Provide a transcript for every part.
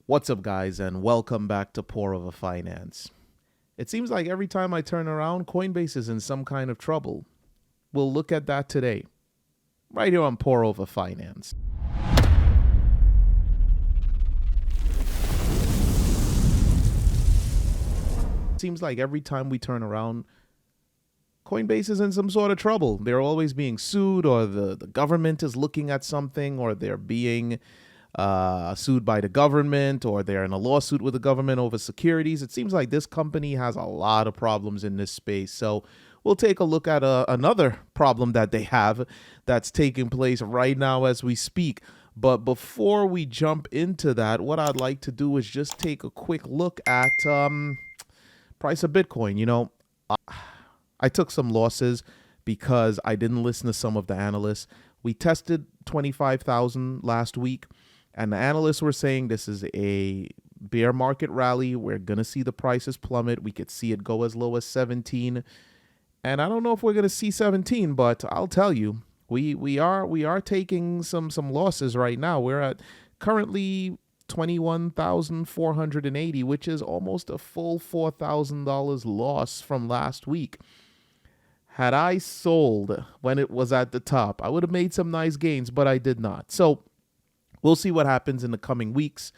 What's up, guys, and welcome back to Pour Over Finance. It seems like every time I turn around, Coinbase is in some kind of trouble. We'll look at that today, right here on Pour Over Finance. It seems like every time we turn around, Coinbase is in some sort of trouble. They're always being sued, or the government is looking at something, or they're being sued by the government, or they're in a lawsuit with the government over securities. It seems like this company has a lot of problems in this space. So we'll take a look at another problem that they have that's taking place right now as we speak. But before we jump into that, what I'd like to do is just take a quick look at price of Bitcoin. You know, I took some losses because I didn't listen to some of the analysts. We tested 25,000 last week. And the analysts were saying this is a bear market rally. We're going to see the prices plummet. We could see it go as low as 17. And I don't know if we're going to see 17, but I'll tell you, we are taking some losses right now. We're at currently 21,480, which is almost a full $4,000 loss from last week. Had I sold when it was at the top, I would have made some nice gains, but I did not. So we'll see what happens in the coming weeks.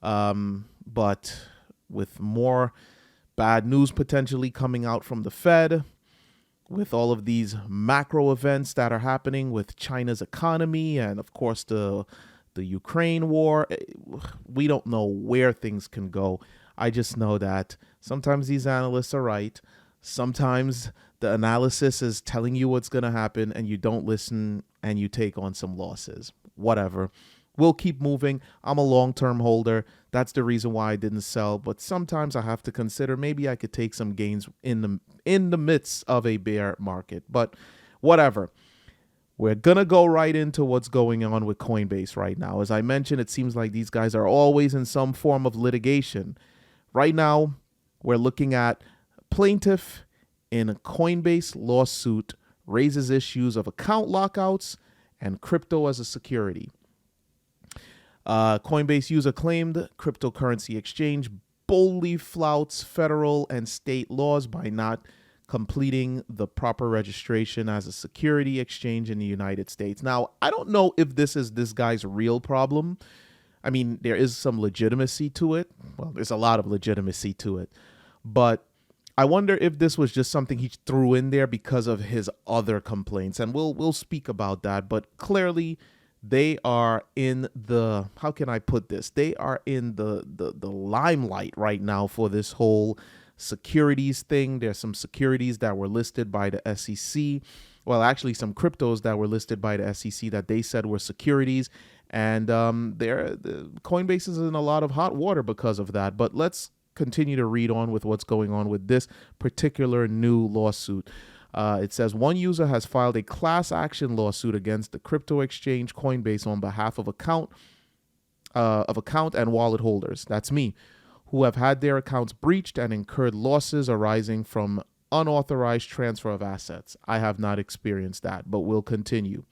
But with more bad news potentially coming out from the Fed, with all of these macro events that are happening with China's economy and, of course, the Ukraine war, we don't know where things can go. I just know that sometimes these analysts are right. Sometimes the analysis is telling you what's going to happen and you don't listen and you take on some losses. Whatever. We'll keep moving. I'm a long-term holder. That's the reason why I didn't sell. But sometimes I have to consider maybe I could take some gains in the midst of a bear market. But whatever. We're going to go right into what's going on with Coinbase right now. As I mentioned, it seems like these guys are always in some form of litigation. Right now, we're looking at plaintiff in a Coinbase lawsuit raises issues of account lockouts and crypto as a security. Coinbase user claimed cryptocurrency exchange boldly flouts federal and state laws by not completing the proper registration as a security exchange in the United States. Now, I don't know if this is this guy's real problem. I mean, there is some legitimacy to it. Well, there's a lot of legitimacy to it. But I wonder if this was just something he threw in there because of his other complaints. And we'll speak about that. But clearly, they are in the, how can I put this? They are in the limelight right now for this whole securities thing. There's some securities that were listed by the SEC. Well, actually, some cryptos that were listed by the SEC that they said were securities. And the Coinbase is in a lot of hot water because of that. But let's continue to read on with what's going on with this particular new lawsuit. It says one user has filed a class action lawsuit against the crypto exchange Coinbase on behalf of account and wallet holders. That's me, who have had their accounts breached and incurred losses arising from unauthorized transfer of assets. I have not experienced that, but we'll continue.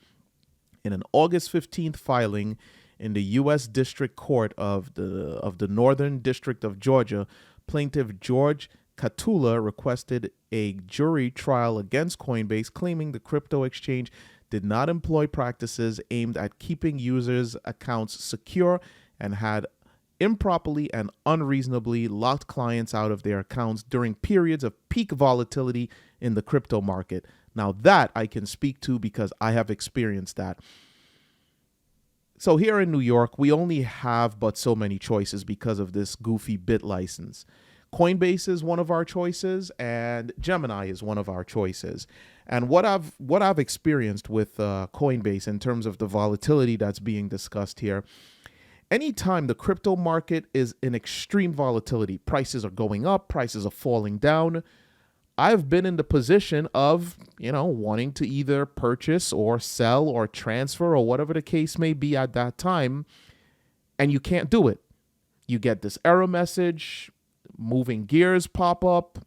In an August 15th filing in the U.S. District Court of the Northern District of Georgia, plaintiff George Katula requested a jury trial against Coinbase, claiming the crypto exchange did not employ practices aimed at keeping users' accounts secure and had improperly and unreasonably locked clients out of their accounts during periods of peak volatility in the crypto market. Now that I can speak to because I have experienced that. So here in New York, we only have but so many choices because of this goofy bit license. Coinbase is one of our choices, and Gemini is one of our choices. And what I've experienced with Coinbase in terms of the volatility that's being discussed here, anytime the crypto market is in extreme volatility, prices are going up, prices are falling down, I've been in the position of, wanting to either purchase or sell or transfer or whatever the case may be at that time, and you can't do it. You get this error message, moving gears pop up,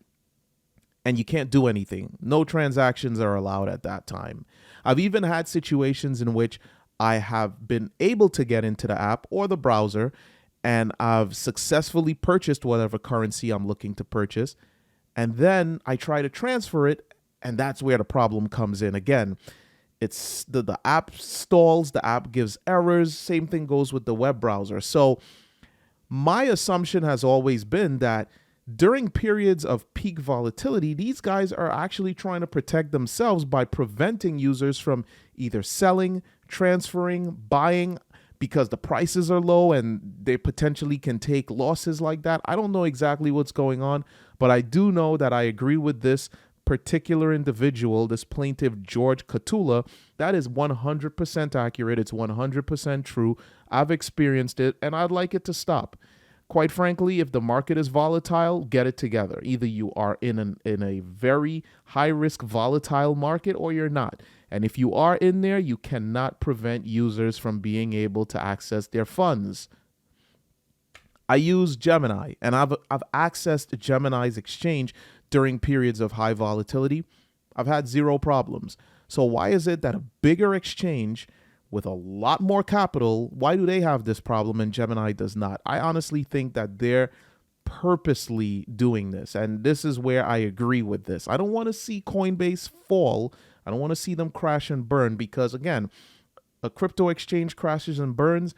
and you can't do anything. No transactions are allowed at that time. I've even had situations in which I have been able to get into the app or the browser and I've successfully purchased whatever currency I'm looking to purchase, and then I try to transfer it, and that's where the problem comes in again. It's the app stalls, the app gives errors. Same thing goes with the web browser. So my assumption has always been that during periods of peak volatility, these guys are actually trying to protect themselves by preventing users from either selling, transferring, buying, because the prices are low and they potentially can take losses like that. I don't know exactly what's going on, but I do know that I agree with this particular individual, this plaintiff, George Katula. That is 100% accurate. It's 100% true. I've experienced it, and I'd like it to stop. Quite frankly, if the market is volatile, get it together. Either you are in a very high-risk volatile market or you're not. And if you are in there, you cannot prevent users from being able to access their funds. I use Gemini, and I've accessed Gemini's exchange during periods of high volatility. I've had zero problems. So why is it that a bigger exchange with a lot more capital, why do they have this problem and Gemini does not? I honestly think that they're purposely doing this, and this is where I agree with this. I don't want to see Coinbase fall. I don't want to see them crash and burn, because again, a crypto exchange crashes and burns,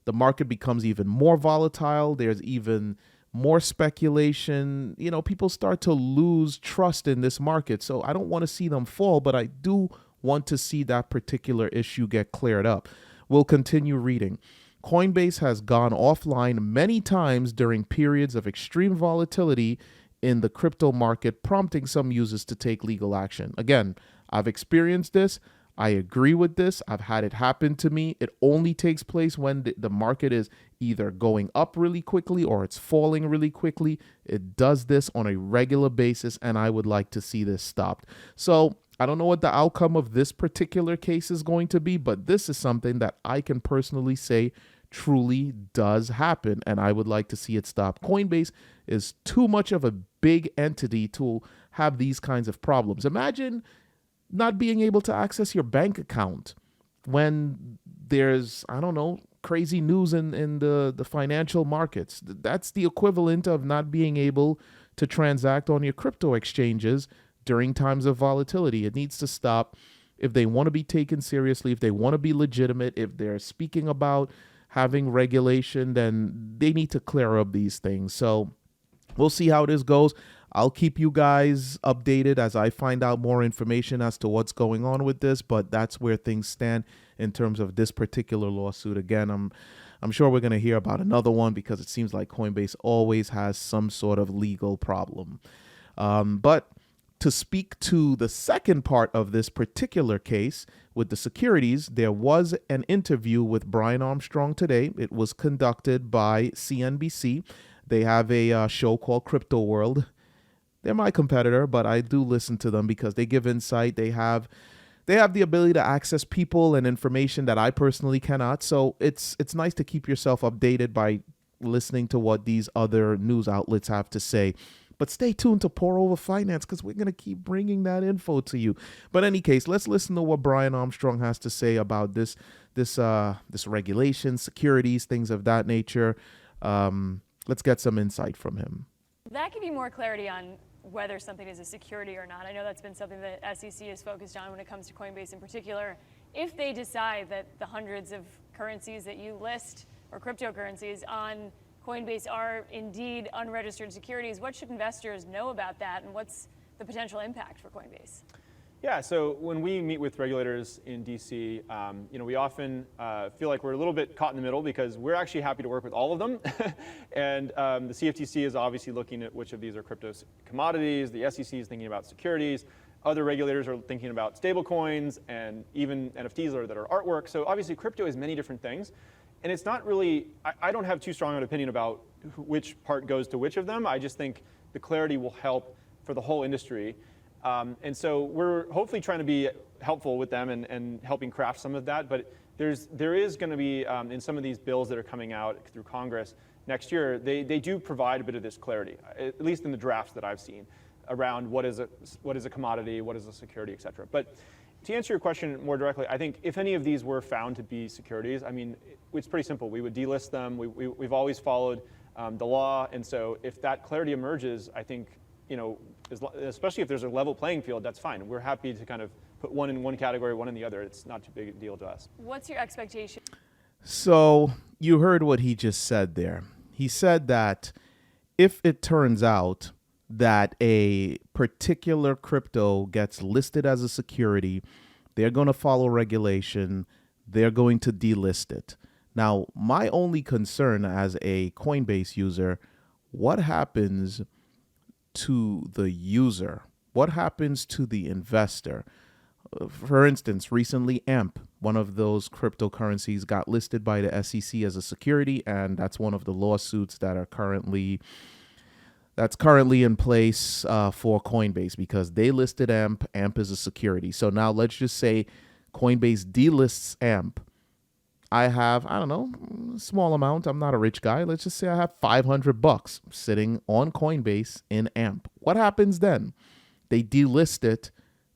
the market becomes even more volatile. There's even more speculation. You know, people start to lose trust in this market. So I don't want to see them fall, but I do want to see that particular issue get cleared up. We'll continue reading. Coinbase has gone offline many times during periods of extreme volatility in the crypto market, prompting some users to take legal action. Again, I've experienced this. I agree with this. I've had it happen to me. It only takes place when the market is either going up really quickly or it's falling really quickly. It does this on a regular basis, and I would like to see this stopped. So I don't know what the outcome of this particular case is going to be, but this is something that I can personally say truly does happen, and I would like to see it stop. Coinbase is too much of a big entity to have these kinds of problems. Imagine not being able to access your bank account when there's, I don't know, crazy news in the financial markets. That's the equivalent of not being able to transact on your crypto exchanges during times of volatility. It needs to stop. If they want to be taken seriously, if they want to be legitimate, if they're speaking about having regulation, then they need to clear up these things. So we'll see how this goes. I'll keep you guys updated as I find out more information as to what's going on with this, but that's where things stand in terms of this particular lawsuit. Again, I'm sure we're going to hear about another one because it seems like Coinbase always has some sort of legal problem. But to speak to the second part of this particular case with the securities, there was an interview with Brian Armstrong today. It was conducted by CNBC. They have a show called Crypto World. They're my competitor, but I do listen to them because they give insight. They have the ability to access people and information that I personally cannot. So it's nice to keep yourself updated by listening to what these other news outlets have to say. But stay tuned to Pour Over Finance because we're going to keep bringing that info to you. But in any case, let's listen to what Brian Armstrong has to say about this regulation, securities, things of that nature. Let's get some insight from him. That could be more clarity on whether something is a security or not. I know that's been something that SEC is focused on when it comes to Coinbase in particular. If they decide that the hundreds of currencies that you list, or cryptocurrencies on Coinbase, are indeed unregistered securities, what should investors know about that, and what's the potential impact for Coinbase? Yeah, so when we meet with regulators in DC, we often feel like we're a little bit caught in the middle because we're actually happy to work with all of them. And the CFTC is obviously looking at which of these are crypto commodities. The SEC is thinking about securities. Other regulators are thinking about stable coins and even NFTs that are artwork. So obviously crypto is many different things. And it's not really, I don't have too strong an opinion about which part goes to which of them. I just think the clarity will help for the whole industry. And so we're hopefully trying to be helpful with them and helping craft some of that. But there is going to be, in some of these bills that are coming out through Congress next year, they do provide a bit of this clarity, at least in the drafts that I've seen, around what is a commodity, what is a security, et cetera. But To answer your question more directly, I think if any of these were found to be securities, I mean, it's pretty simple. We would delist them. We've always followed the law, and so if that clarity emerges, I think, especially if there's a level playing field, that's fine. We're happy to kind of put one in one category, one in the other. It's not too big a deal to us. What's your expectation? So you heard what he just said there. He said that if it turns out that a particular crypto gets listed as a security, they're going to follow regulation. They're going to delist it. Now, my only concern as a Coinbase user, what happens to the user? What happens to the investor? For instance, recently AMP, one of those cryptocurrencies, got listed by the SEC as a security, and that's one of the lawsuits that are currently in place for Coinbase because they listed AMP. AMP is a security. So now let's just say Coinbase delists AMP. I have, I don't know, a small amount. I'm not a rich guy. Let's just say I have $500 sitting on Coinbase in AMP. What happens then? They delist it.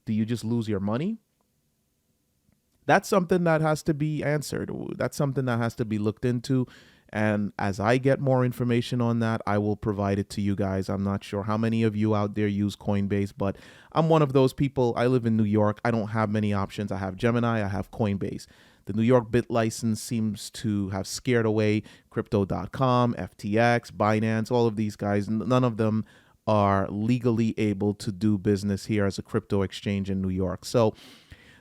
Do you just lose your money? That's something that has to be answered. That's something that has to be looked into. And as I get more information on that, I will provide it to you guys. I'm not sure how many of you out there use Coinbase, but I'm one of those people. I live in New York. I don't have many options. I have Gemini. I have Coinbase. The New York bit license seems to have scared away Crypto.com, FTX, Binance, all of these guys. None of them are legally able to do business here as a crypto exchange in New York. So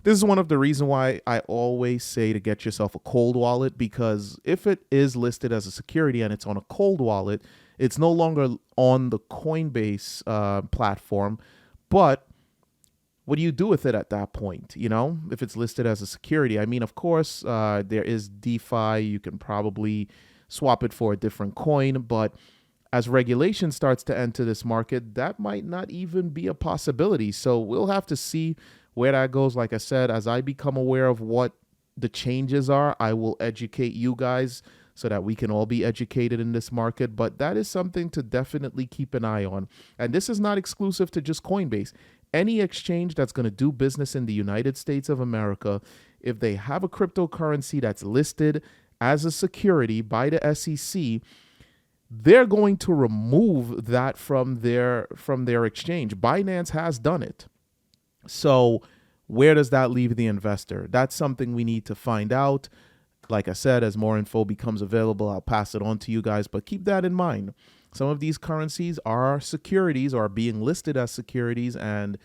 this is one of the reasons why I always say to get yourself a cold wallet, because if it is listed as a security and it's on a cold wallet, it's no longer on the Coinbase platform. But what do you do with it at that point? If it's listed as a security, I mean, of course, there is DeFi. You can probably swap it for a different coin. But as regulation starts to enter this market, that might not even be a possibility. So we'll have to see where that goes. Like I said, as I become aware of what the changes are, I will educate you guys so that we can all be educated in this market. But that is something to definitely keep an eye on. And this is not exclusive to just Coinbase. Any exchange that's going to do business in the United States of America, if they have a cryptocurrency that's listed as a security by the SEC, they're going to remove that from their exchange. Binance has done it. So where does that leave the investor? That's something we need to find out. Like I said, as more info becomes available, I'll pass it on to you guys. But keep that in mind. Some of these currencies are securities or are being listed as securities, and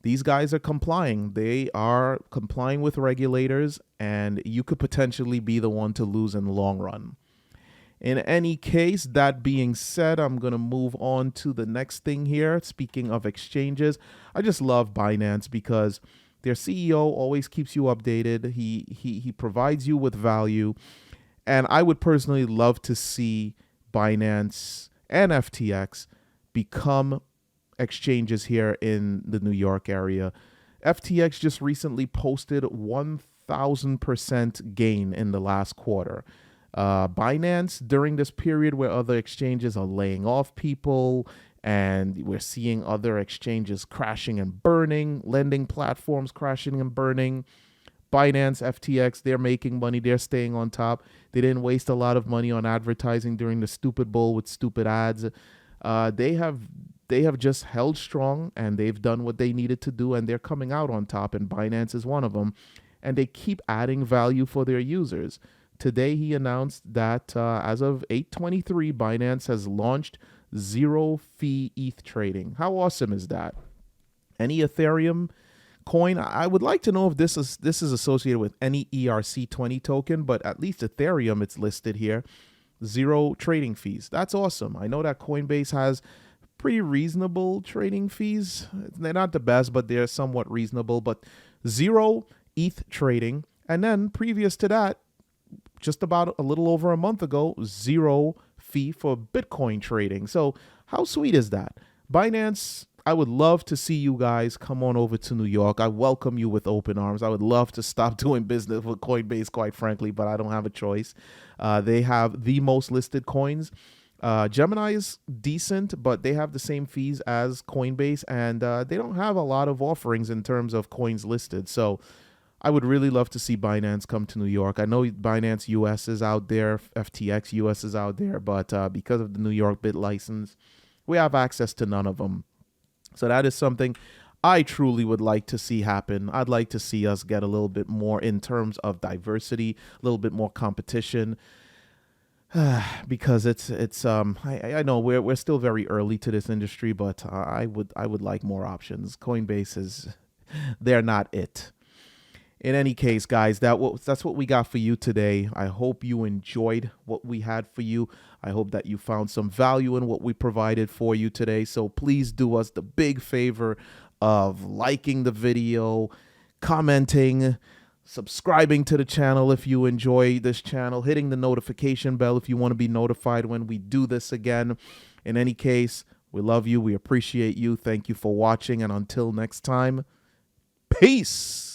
these guys are complying. They are complying with regulators, and you could potentially be the one to lose in the long run. In any case, that being said, I'm going to move on to the next thing here. Speaking of exchanges, I just love Binance because their CEO always keeps you updated. He provides you with value. And I would personally love to see Binance and FTX become exchanges here in the New York area. FTX just recently posted 1,000% gain in the last quarter. Binance, during this period where other exchanges are laying off people and we're seeing other exchanges crashing and burning, lending platforms crashing and burning, Binance, FTX, they're making money. They're staying on top. They didn't waste a lot of money on advertising during the stupid bull with stupid ads. They have just held strong, and they've done what they needed to do, and they're coming out on top, and Binance is one of them. And they keep adding value for their users. Today, he announced that as of 8/23, Binance has launched zero-fee ETH trading. How awesome is that? Any Ethereum coin, I would like to know if this is associated with any ERC20 token, but at least Ethereum, it's listed here. Zero trading fees. That's awesome. I know that Coinbase has pretty reasonable trading fees. They're not the best, but they're somewhat reasonable. But zero ETH trading. And then previous to that, just about a little over a month ago, zero fee for Bitcoin trading. So how sweet is that? Binance, I would love to see you guys come on over to New York. I welcome you with open arms. I would love to stop doing business with Coinbase, quite frankly, but I don't have a choice. They have the most listed coins. Gemini is decent, but they have the same fees as Coinbase, and they don't have a lot of offerings in terms of coins listed. So I would really love to see Binance come to New York. I know Binance US is out there, FTX US is out there, but because of the New York bit license, we have access to none of them. So that is something I truly would like to see happen. I'd like to see us get a little bit more in terms of diversity, a little bit more competition. Because I know we're still very early to this industry, but I would like more options. Coinbase they're not it. In any case, guys, that's what we got for you today. I hope you enjoyed what we had for you. I hope that you found some value in what we provided for you today. So please do us the big favor of liking the video, commenting, subscribing to the channel if you enjoy this channel, hitting the notification bell if you want to be notified when we do this again. In any case, we love you. We appreciate you. Thank you for watching. And until next time, peace.